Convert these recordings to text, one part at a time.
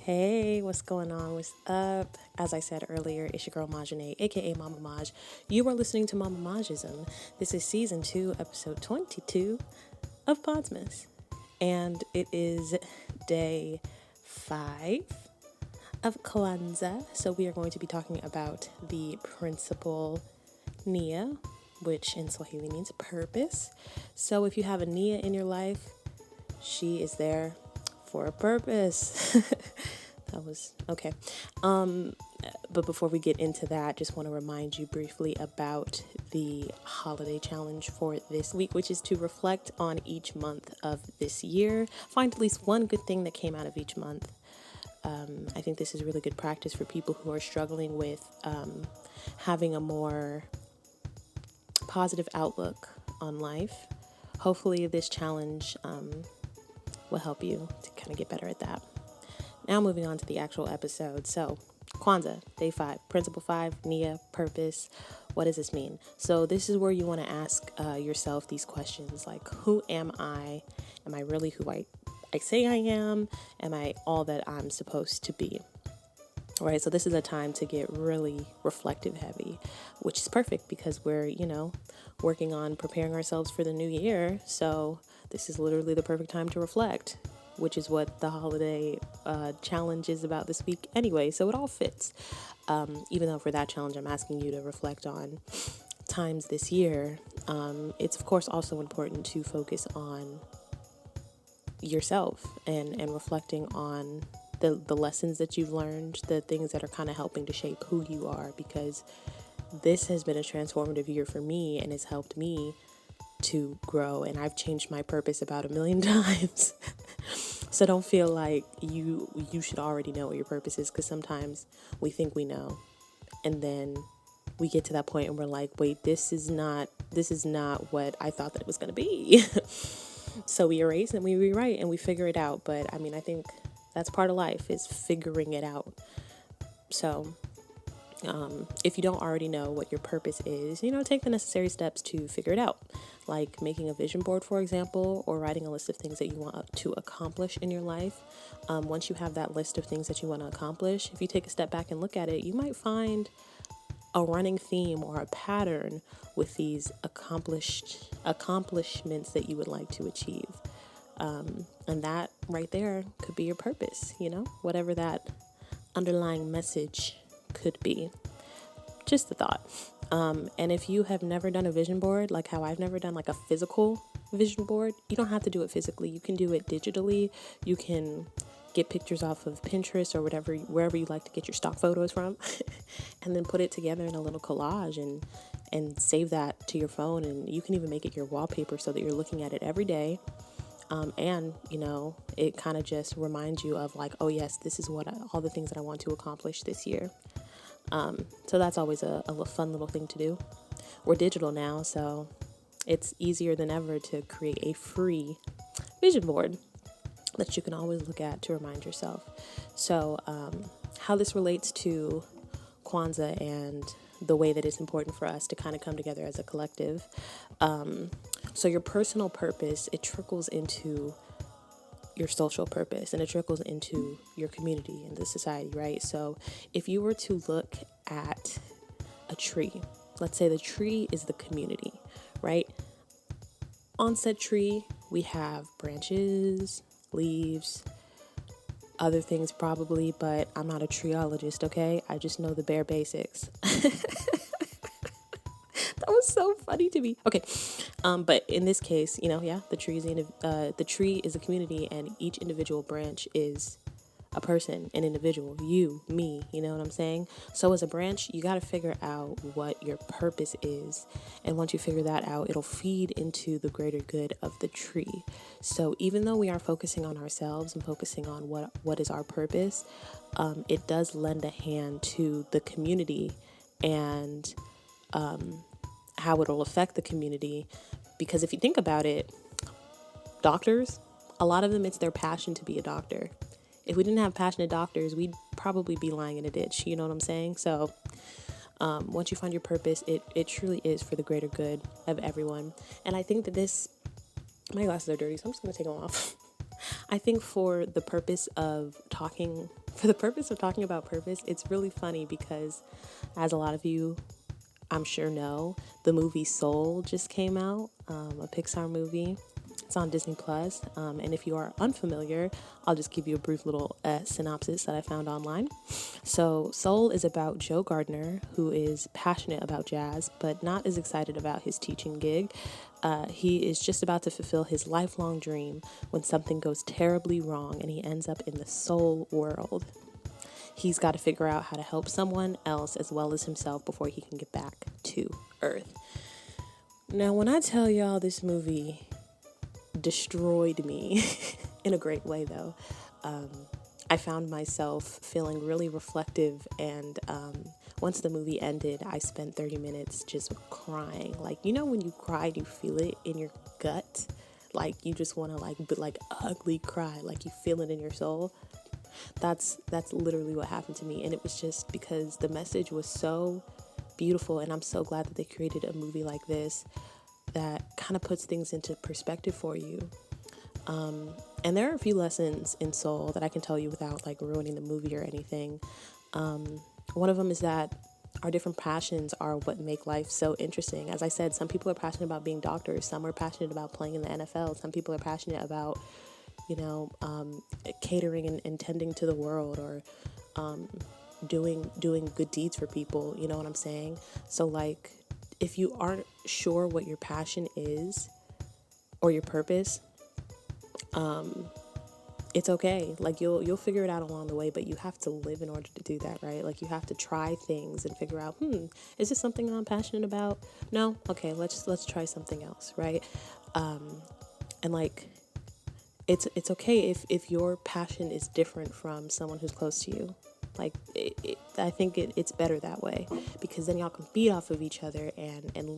Hey, what's going on? What's up? As I said earlier, it's your girl Majanae, aka Mama Maj. You are listening to MamMaJism. This is season 2, episode 22 of Podsmas. And it is day 5 of Kwanzaa. So we are going to be talking about the principle Nia, which in Swahili means purpose. So if you have a Nia in your life, she is there for a purpose. That was okay. But before we get into that, just want to remind you briefly about the holiday challenge for this week, which is to reflect on each month of this year. Find at least one good thing that came out of each month. I think this is really good practice for people who are struggling with having a more positive outlook on life. Hopefully this challenge will help you to kind of get better at that. Now moving on to the actual episode. So Kwanzaa, day 5, principle 5, Nia, purpose. What does this mean? So this is where you want to ask yourself these questions like, who am I? Am I really who I say I am? Am I all that I'm supposed to be? All right, so this is a time to get really reflective heavy, which is perfect because we're, working on preparing ourselves for the new year. So this is literally the perfect time to reflect, which is what the holiday challenge is about this week anyway. So it all fits. Even though for that challenge, I'm asking you to reflect on times this year. It's, of course, also important to focus on yourself and reflecting on the lessons that you've learned, the things that are kind of helping to shape who you are, because this has been a transformative year for me and has helped me to grow, and I've changed my purpose about 1,000,000 times. So don't feel like you should already know what your purpose is, because sometimes we think we know, and then we get to that point and we're like, wait, this is not what I thought that it was going to be. So we erase and we rewrite and we figure it out. But I mean, I think that's part of life, is figuring it out. So if you don't already know what your purpose is, take the necessary steps to figure it out, like making a vision board, for example, or writing a list of things that you want to accomplish in your life. Once you have that list of things that you want to accomplish, if you take a step back and look at it, you might find a running theme or a pattern with these accomplishments that you would like to achieve. And that right there could be your purpose, whatever that underlying message could be. Just a thought. And if you have never done a vision board, like how I've never done like a physical vision board, you don't have to do it physically. You can do it digitally. You can get pictures off of Pinterest or wherever you like to get your stock photos from, and then put it together in a little collage and save that to your phone. And you can even make it your wallpaper so that you're looking at it every day. And it kind of just reminds you of like, oh yes, this is all the things that I want to accomplish this year. So that's always a fun little thing to do. We're digital now, so it's easier than ever to create a free vision board that you can always look at to remind yourself. So how this relates to Kwanzaa and the way that it's important for us to kind of come together as a collective. So your personal purpose, it trickles into your social purpose, and it trickles into your community and the society, right? So if you were to look at a tree, let's say the tree is the community, right? On said tree, we have branches, leaves, other things probably, but I'm not a treeologist, okay? I just know the bare basics. That was so funny to me. Okay. But in this case, the tree is a community, and each individual branch is a person, an individual, you, me, you know what I'm saying? So as a branch, you got to figure out what your purpose is. And once you figure that out, it'll feed into the greater good of the tree. So even though we are focusing on ourselves and focusing on what is our purpose, it does lend a hand to the community and how it'll affect the community. Because if you think about it, doctors, a lot of them, it's their passion to be a doctor. If we didn't have passionate doctors, we'd probably be lying in a ditch. You know what I'm saying? So once you find your purpose, it truly is for the greater good of everyone. And I think that my glasses are dirty, so I'm just going to take them off. I think for the purpose of talking for the purpose of talking about purpose, it's really funny because, as a lot of you I'm sure know, the movie Soul just came out, a Pixar movie. It's on Disney Plus. And if you are unfamiliar, I'll just give you a brief little synopsis that I found online. So Soul is about Joe Gardner, who is passionate about jazz, but not as excited about his teaching gig. He is just about to fulfill his lifelong dream when something goes terribly wrong and he ends up in the soul world. He's got to figure out how to help someone else as well as himself before he can get back to Earth. Now, when I tell y'all this movie destroyed me, in a great way though, I found myself feeling really reflective, and once the movie ended, I spent 30 minutes just crying. Like, you know when you cry, you feel it in your gut? Like, you just want to ugly cry, like you feel it in your soul. That's literally what happened to me, and it was just because the message was so beautiful, and I'm so glad that they created a movie like this that kind of puts things into perspective for you. And there are a few lessons in Soul that I can tell you without ruining the movie or anything. One of them is that our different passions are what make life so interesting. As I said, some people are passionate about being doctors, some are passionate about playing in the NFL, some people are passionate about catering and tending to the world, or doing good deeds for people. You know what I'm saying? So if you aren't sure what your passion is or your purpose, it's okay. You'll figure it out along the way, but you have to live in order to do that, right? You have to try things and figure out, is this something I'm passionate about? No? Okay, let's try something else, right? And it's okay if your passion is different from someone who's close to you. I think it's better that way, because then y'all can feed off of each other and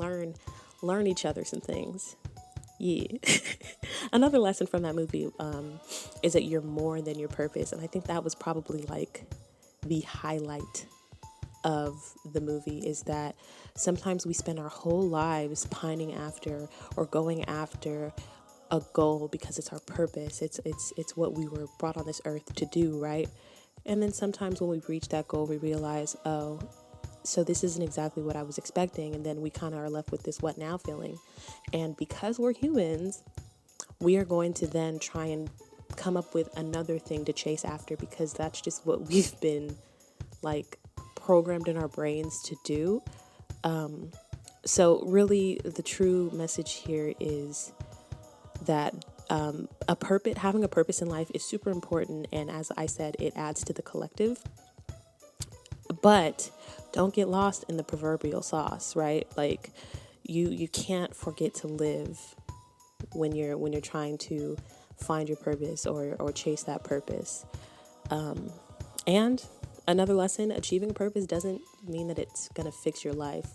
learn each other some things. Yeah. Another lesson from that movie is that you're more than your purpose, and I think that was probably the highlight of the movie, is that sometimes we spend our whole lives pining after or going after a goal because it's our purpose. It's what we were brought on this earth to do, right? And then sometimes when we reach that goal, we realize, oh, so this isn't exactly what I was expecting. And then we kind of are left with this what now feeling. And because we're humans, we are going to then try and come up with another thing to chase after, because that's just what we've been programmed in our brains to do. So really the true message here is that having a purpose in life is super important, and as I said, it adds to the collective. But don't get lost in the proverbial sauce, right? You can't forget to live when you're trying to find your purpose or chase that purpose. And another lesson: achieving a purpose doesn't mean that it's gonna fix your life.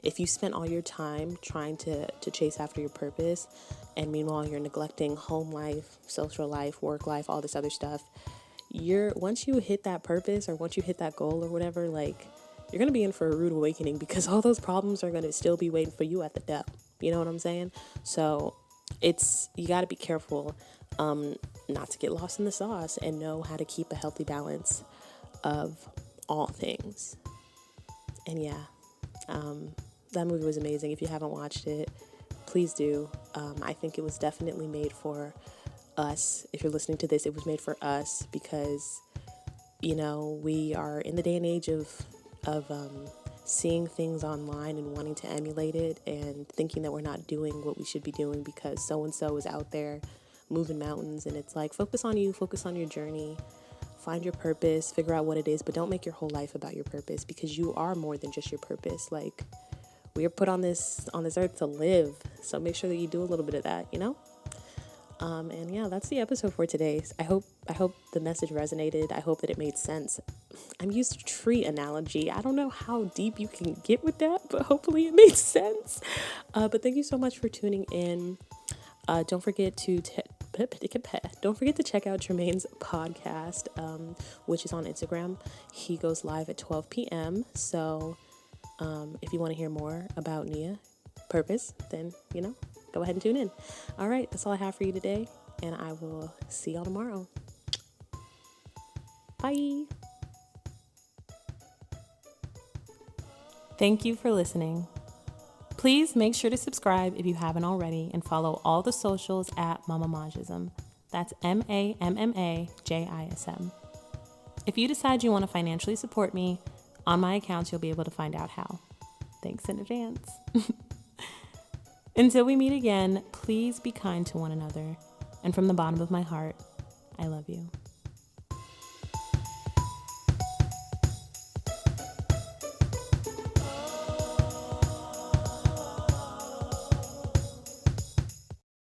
If you spent all your time trying to chase after your purpose, and meanwhile you're neglecting home life, social life, work life, all this other stuff, once you hit that purpose or once you hit that goal or whatever, you're gonna be in for a rude awakening, because all those problems are gonna still be waiting for you at the door. You know what I'm saying? So you got to be careful not to get lost in the sauce, and know how to keep a healthy balance of all things. And yeah, that movie was amazing. If you haven't watched it, please do. I think it was definitely made for us. If you're listening to this, it was made for us, because we are in the day and age of seeing things online and wanting to emulate it, and thinking that we're not doing what we should be doing because so and so is out there moving mountains. And it's focus on you, focus on your journey, find your purpose, figure out what it is, but don't make your whole life about your purpose, because you are more than just your purpose. We are put on this earth to live, so make sure that you do a little bit of that, and yeah, that's the episode for today. I hope the message resonated. I hope that it made sense. I'm used to tree analogy. I don't know how deep you can get with that, but hopefully it made sense. But thank you so much for tuning in. Don't forget to check out Tremaine's podcast, which is on Instagram. He goes live at 12 p.m. So if you want to hear more about Nia Purpose, then go ahead and tune in. All right, that's all I have for you today, and I will see y'all tomorrow. Bye. Thank you for listening. Please make sure to subscribe if you haven't already and follow all the socials at MamMaJism. That's MamMaJism. If you decide you want to financially support me, on my accounts you'll be able to find out how. Thanks in advance. Until we meet again, please be kind to one another. And from the bottom of my heart, I love you.